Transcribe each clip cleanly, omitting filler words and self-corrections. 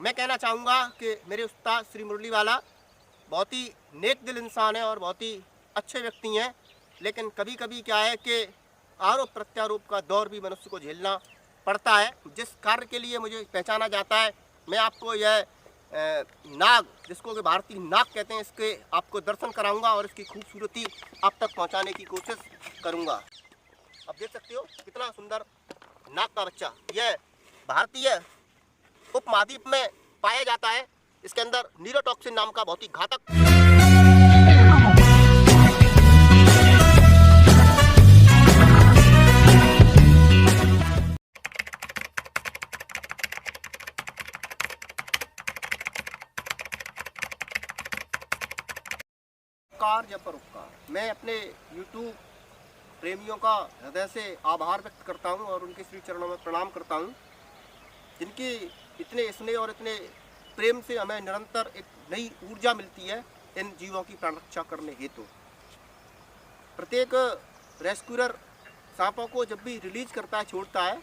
मैं कहना चाहूँगा कि मेरे उस्ताद श्री मुरली वाला बहुत ही नेक दिल इंसान है और बहुत ही अच्छे व्यक्ति हैं। लेकिन कभी कभी क्या है कि आरोप प्रत्यारोप का दौर भी मनुष्य को झेलना पड़ता है। जिस कार्य के लिए मुझे पहचाना जाता है, मैं आपको यह नाग, जिसको कि भारतीय नाग कहते हैं, इसके आपको दर्शन कराऊंगा और इसकी खूबसूरती आप तक पहुंचाने की कोशिश करूंगा। अब देख सकते हो कितना सुंदर नाग का बच्चा। यह भारतीय उपमहाद्वीप में पाया जाता है। इसके अंदर नीरोटॉक्सिन नाम का बहुत ही घातक उपकार या परोपकार। मैं अपने YouTube प्रेमियों का हृदय से आभार व्यक्त करता हूं और उनके श्री चरणों में प्रणाम करता हूं, जिनकी इतने स्नेह और इतने प्रेम से हमें निरंतर एक नई ऊर्जा मिलती है इन जीवों की प्राण रक्षा करने हेतु। प्रत्येक रेस्क्यूअर सांपों को जब भी रिलीज करता है, छोड़ता है,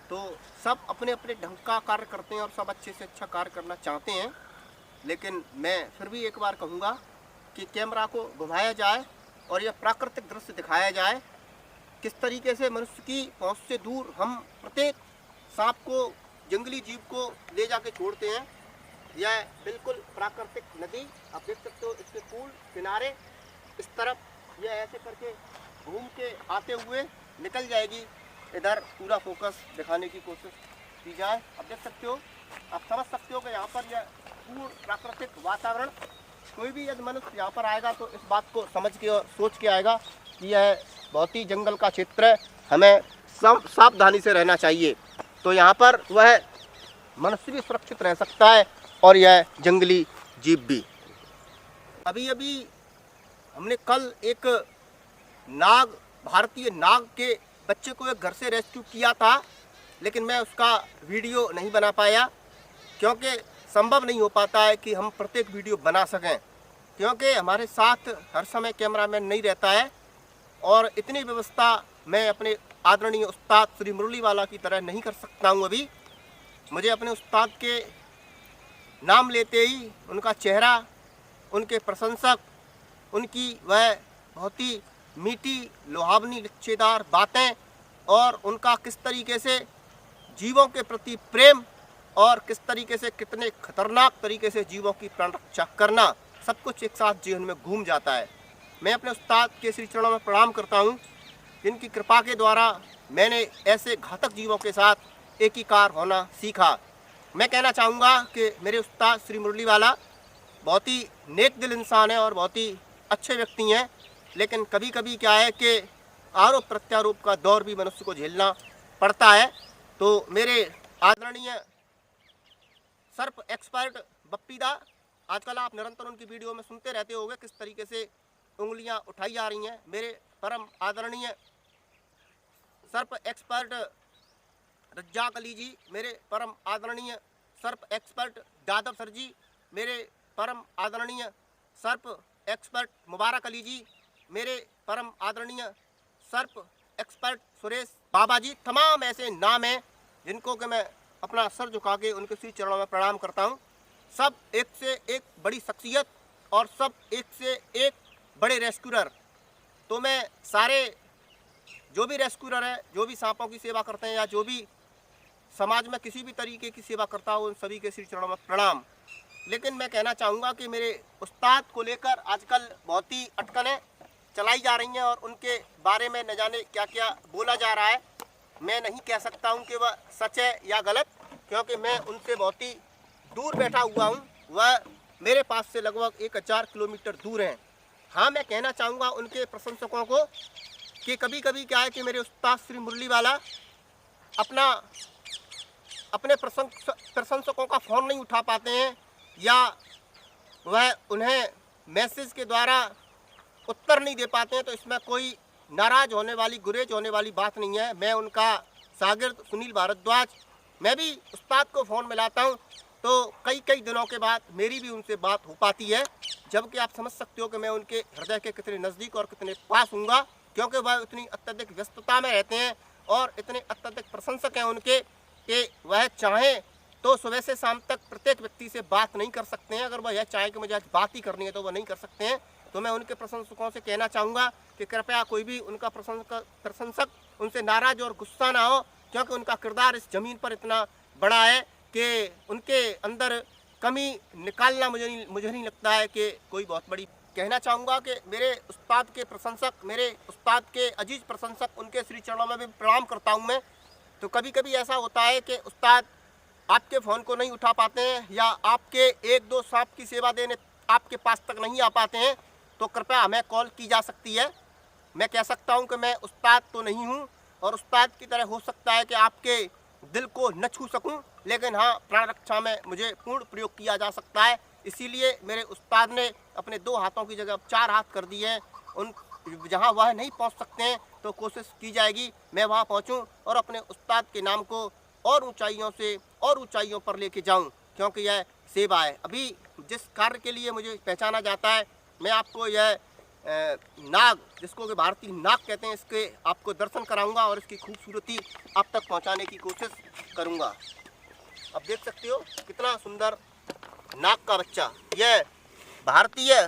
तो सब अपने अपने ढंग का कार्य करते हैं और सब अच्छे से अच्छा कार्य करना चाहते हैं। लेकिन मैं फिर भी एक बार कहूँगा कि कैमरा को घुमाया जाए और यह प्राकृतिक दृश्य दिखाया जाए, किस तरीके से मनुष्य की पहुँच से दूर हम प्रत्येक सांप को, जंगली जीव को ले जाके छोड़ते हैं। यह बिल्कुल प्राकृतिक नदी, आप देख सकते हो, इसके पुल किनारे इस तरफ यह ऐसे करके घूम के आते हुए निकल जाएगी। इधर पूरा फोकस दिखाने की कोशिश की जाए। आप देख सकते हो, आप समझ सकते हो कि यहाँ पर यह पूर्ण प्राकृतिक वातावरण, कोई भी यदि मनुष्य यहाँ पर आएगा तो इस बात को समझ के और सोच के आएगा कि यह बहुत ही जंगल का क्षेत्र है, हमें सावधानी से रहना चाहिए। तो यहाँ पर वह मनुष्य भी सुरक्षित रह सकता है और यह जंगली जीव भी। अभी अभी हमने कल एक नाग, भारतीय नाग के बच्चे को एक घर से रेस्क्यू किया था, लेकिन मैं उसका वीडियो नहीं बना पाया क्योंकि संभव नहीं हो पाता है कि हम प्रत्येक वीडियो बना सकें, क्योंकि हमारे साथ हर समय कैमरामैन नहीं रहता है और इतनी व्यवस्था मैं अपने आदरणीय उस्ताद श्री मुरली वाला की तरह नहीं कर सकता हूँ। अभी मुझे अपने उस्ताद के नाम लेते ही उनका चेहरा, उनके प्रशंसक, उनकी वह बहुत ही मीठी लुभावनी लच्छेदार बातें और उनका किस तरीके से जीवों के प्रति प्रेम और किस तरीके से, कितने खतरनाक तरीके से जीवों की प्राण रक्षा करना, सब कुछ एक साथ जीवन में घूम जाता है। मैं अपने उस्ताद के श्री चरणों में प्रणाम करता हूँ, जिनकी कृपा के द्वारा मैंने ऐसे घातक जीवों के साथ एकीकार होना सीखा। मैं कहना चाहूँगा कि मेरे उस्ताद श्री मुरली वाला बहुत ही नेक दिल इंसान है और बहुत ही अच्छे व्यक्ति हैं। लेकिन कभी कभी क्या है कि आरोप प्रत्यारोप का दौर भी मनुष्य को झेलना पड़ता है। तो मेरे आदरणीय सर्प एक्सपर्ट बप्पी दा, आजकल आप निरंतर उनकी वीडियो में सुनते रहते होंगे किस तरीके से उंगलियां उठाई जा रही हैं। मेरे परम आदरणीय सर्प एक्सपर्ट रज्जाक अली जी, मेरे परम आदरणीय सर्प एक्सपर्ट यादव सर जी, मेरे परम आदरणीय सर्प एक्सपर्ट मुबारक अली जी, मेरे परम आदरणीय सर्प एक्सपर्ट सुरेश बाबा जी, तमाम ऐसे नाम हैं जिनको कि मैं अपना सर झुका के उनके श्री चरणों में प्रणाम करता हूँ। सब एक से एक बड़ी शख्सियत और सब एक से एक बड़े रेस्क्यूअर। तो मैं सारे जो भी रेस्क्यूअर हैं, जो भी सांपों की सेवा करते हैं या जो भी समाज में किसी भी तरीके की सेवा करता हो, उन सभी के श्री चरणों में प्रणाम। लेकिन मैं कहना चाहूँगा कि मेरे उस्ताद को लेकर आजकल बहुत ही अटकलें चलाई जा रही हैं और उनके बारे में न जाने क्या क्या बोला जा रहा है। मैं नहीं कह सकता हूं कि वह सच है या गलत, क्योंकि मैं उनसे बहुत ही दूर बैठा हुआ हूं। वह मेरे पास से लगभग 1000 किलोमीटर दूर हैं। हाँ, मैं कहना चाहूँगा उनके प्रशंसकों को कि कभी कभी क्या है कि मेरे उस्ताद श्री मुरली वाला अपने प्रशंसकों का फ़ोन नहीं उठा पाते हैं या वह उन्हें मैसेज के द्वारा उत्तर नहीं दे पाते हैं। तो इसमें कोई नाराज़ होने वाली, गुरेज होने वाली बात नहीं है। मैं उनका शागिर्द सुनील भारद्वाज, मैं भी उस्ताद को फ़ोन मिलाता हूं तो कई दिनों के बाद मेरी भी उनसे बात हो पाती है, जबकि आप समझ सकते हो कि मैं उनके हृदय के कितने नज़दीक और कितने पास हूँगा, क्योंकि वह इतनी अत्यधिक व्यस्तता में रहते हैं और इतने अत्यधिक प्रशंसक हैं उनके कि वह चाहें तो सुबह से शाम तक प्रत्येक व्यक्ति से बात नहीं कर सकते हैं। अगर वह यह चाहे कि मुझे आज बात ही करनी है तो वह नहीं कर सकते हैं। तो मैं उनके प्रशंसकों से कहना चाहूँगा कि कृपया कोई भी उनका प्रशंसक उनसे नाराज़ और गुस्सा ना हो, क्योंकि उनका किरदार इस ज़मीन पर इतना बड़ा है कि उनके अंदर कमी निकालना मुझे नहीं लगता है कि कोई बहुत बड़ी। कहना चाहूँगा कि मेरे उस्ताद के प्रशंसक, मेरे उस्ताद के अजीज प्रशंसक, उनके श्री चरणों में भी प्रणाम करता हूँ मैं। तो कभी कभी ऐसा होता है कि उस्ताद आपके फ़ोन को नहीं उठा पाते हैं या आपके एक दो सांप की सेवा देने आपके पास तक नहीं आ पाते हैं, तो कृपया हमें कॉल की जा सकती है। मैं कह सकता हूं कि मैं उस्ताद तो नहीं हूं और उस्ताद की तरह हो सकता है कि आपके दिल को न छू सकूं, लेकिन हाँ, प्राण रक्षा में मुझे पूर्ण प्रयोग किया जा सकता है। इसीलिए मेरे उस्ताद ने अपने 2 हाथों की जगह 4 हाथ कर दिए हैं। उन जहाँ वह नहीं पहुंच सकते हैं तो कोशिश की जाएगी मैं वहाँ पहुँचूँ और अपने उस्ताद के नाम को और ऊंचाइयों से और ऊंचाइयों पर लेके जाऊं, क्योंकि यह सेवा है। अभी जिस कार्य के लिए मुझे पहचाना जाता है, मैं आपको यह नाग, जिसको कि भारतीय नाग कहते हैं, इसके आपको दर्शन कराऊंगा और इसकी खूबसूरती आप तक पहुंचाने की कोशिश करूंगा। अब देख सकते हो कितना सुंदर नाग का बच्चा। यह भारतीय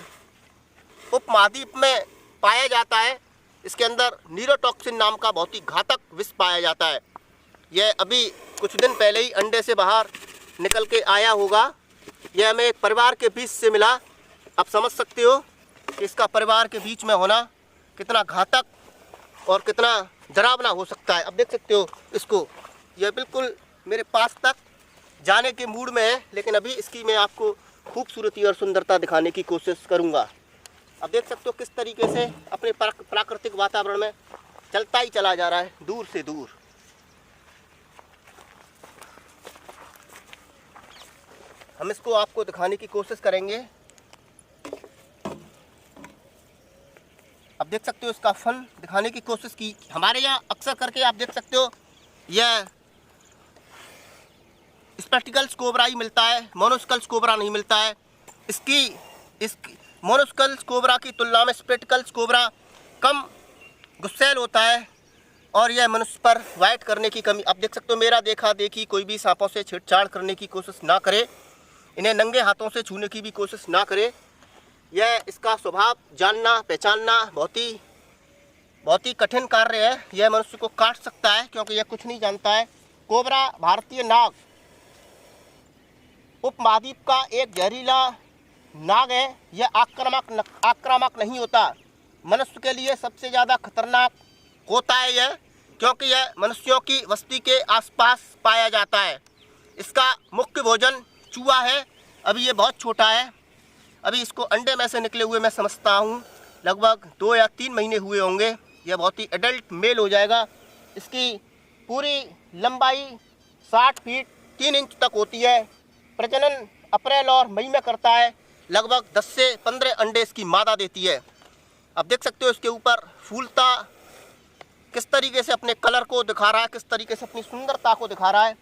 उपमहाद्वीप में पाया जाता है। इसके अंदर न्यूरोटॉक्सिन नाम का बहुत ही घातक विष पाया जाता है। यह अभी कुछ दिन पहले ही अंडे से बाहर निकल के आया होगा। यह हमें एक परिवार के बीच से मिला। आप समझ सकते हो कि इसका परिवार के बीच में होना कितना घातक और कितना डरावना हो सकता है। अब देख सकते हो इसको, यह बिल्कुल मेरे पास तक जाने के मूड में है, लेकिन अभी इसकी मैं आपको खूबसूरती और सुंदरता दिखाने की कोशिश करूँगा। अब देख सकते हो किस तरीके से अपने प्राकृतिक वातावरण में चलता ही चला जा रहा है, दूर से दूर। हम इसको आपको दिखाने की कोशिश करेंगे। अब देख सकते हो इसका फन दिखाने की कोशिश की। हमारे यहाँ अक्सर करके आप देख सकते हो यह स्पेक्टिकल्स कोबरा ही मिलता है, मोनोस्कल्स कोबरा नहीं मिलता है। इस मोनोस्कल्स कोबरा की तुलना में स्पेक्टिकल्स कोबरा कम गुस्सैल होता है और यह मनुष्य पर वाइट करने की कमी। आप देख सकते हो मेरा देखा देखी कोई भी सांपों से छेड़छाड़ करने की कोशिश ना करे, इन्हें नंगे हाथों से छूने की भी कोशिश ना करे। यह इसका स्वभाव जानना पहचानना बहुत ही कठिन कार्य है। यह मनुष्य को काट सकता है क्योंकि यह कुछ नहीं जानता है। कोबरा भारतीय नाग उपमहाद्वीप का एक जहरीला नाग है। यह आक्रामक नहीं होता। मनुष्य के लिए सबसे ज़्यादा खतरनाक होता है यह, क्योंकि यह मनुष्यों की बस्ती के आसपास पाया जाता है। इसका मुख्य भोजन चूहा है। अभी ये बहुत छोटा है, अभी इसको अंडे में से निकले हुए मैं समझता हूँ लगभग 2 या 3 महीने हुए होंगे। यह बहुत ही एडल्ट मेल हो जाएगा। इसकी पूरी लंबाई 60 फीट 3 इंच तक होती है। प्रजनन अप्रैल और मई में करता है। लगभग 10 से 15 अंडे इसकी मादा देती है। अब देख सकते हो इसके ऊपर फूलता किस तरीके से अपने कलर को दिखा रहा है, किस तरीके से अपनी सुंदरता को दिखा रहा है।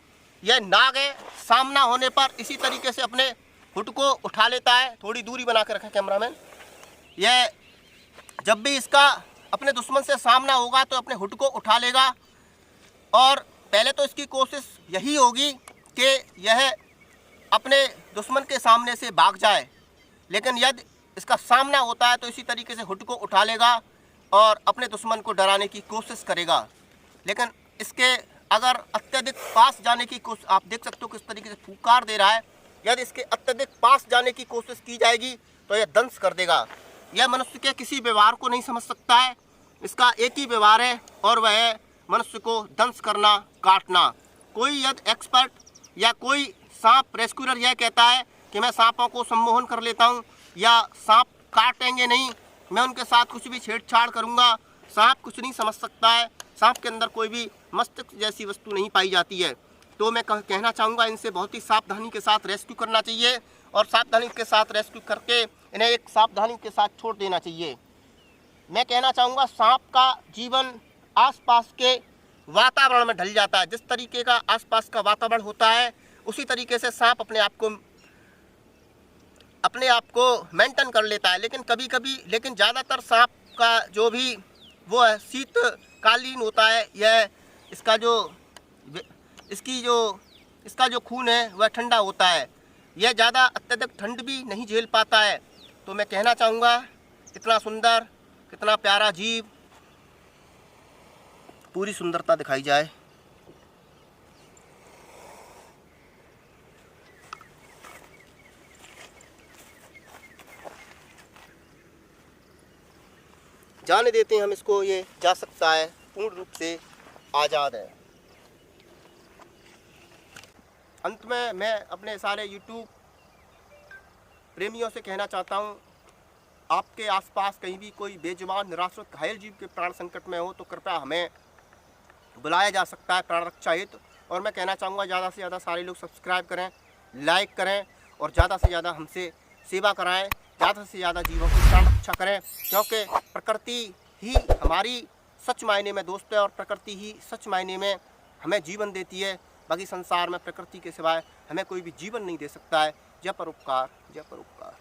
यह नाग है, सामना होने पर इसी तरीके से अपने हुड को उठा लेता है। थोड़ी दूरी बना के रखा कैमरामैन। यह जब भी इसका अपने दुश्मन से सामना होगा तो अपने हुड को उठा लेगा और पहले तो इसकी कोशिश यही होगी कि यह अपने दुश्मन के सामने से भाग जाए, लेकिन यदि इसका सामना होता है तो इसी तरीके से हुड को उठा लेगा और अपने दुश्मन को डराने की कोशिश करेगा। लेकिन इसके अगर अत्यधिक पास जाने की कोशिश, आप देख सकते हो किस तरीके से फुकार दे रहा है। यदि इसके अत्यधिक पास जाने की कोशिश की जाएगी तो यह दंश कर देगा। यह मनुष्य के किसी व्यवहार को नहीं समझ सकता है। इसका एक ही व्यवहार है और वह है मनुष्य को दंश करना, काटना। कोई यदि एक्सपर्ट या कोई सांप रेस्क्यूअर यह कहता है कि मैं सांपों को सम्मोहन कर लेता हूँ या सांप काटेंगे नहीं, मैं उनके साथ कुछ भी छेड़छाड़ करूँगा, सांप कुछ नहीं समझ सकता है। सांप के अंदर कोई भी मस्तिष्क जैसी वस्तु नहीं पाई जाती है। तो मैं कहना चाहूँगा इनसे बहुत ही सावधानी के साथ रेस्क्यू करना चाहिए और सावधानी के साथ रेस्क्यू करके इन्हें एक सावधानी के साथ छोड़ देना चाहिए। मैं कहना चाहूँगा सांप का जीवन आसपास के वातावरण में ढल जाता है। जिस तरीके का आसपास का वातावरण होता है उसी तरीके से सांप अपने आप को मेंटेन कर लेता है। लेकिन ज़्यादातर सांप का जो भी वो है शीतकालीन होता है। यह इसकी जो इसका जो खून है वह ठंडा होता है। यह ज़्यादा अत्यधिक ठंड भी नहीं झेल पाता है। तो मैं कहना चाहूँगा, कितना सुंदर, कितना प्यारा जीव, पूरी सुंदरता दिखाई जाए। जाने देते हैं हम इसको, ये जा सकता है, पूर्ण रूप से आज़ाद है। अंत में मैं अपने सारे यूट्यूब प्रेमियों से कहना चाहता हूँ, आपके आसपास कहीं भी कोई बेजुबान निराश्रित घायल जीव के प्राण संकट में हो तो कृपया हमें बुलाया जा सकता है प्राण रक्षा हेतु। और मैं कहना चाहूँगा, ज़्यादा से ज़्यादा सारे लोग सब्सक्राइब करें, लाइक करें और ज़्यादा से ज़्यादा हमसे सेवा कराएं, ज़्यादा से ज़्यादा जीवों की प्राण रक्षा करें, क्योंकि प्रकृति ही हमारी सच मायने में दोस्त है और प्रकृति ही सच मायने में हमें जीवन देती है। बाकी संसार में प्रकृति के सिवाय हमें कोई भी जीवन नहीं दे सकता है। जय परोपकार, जय परोपकार।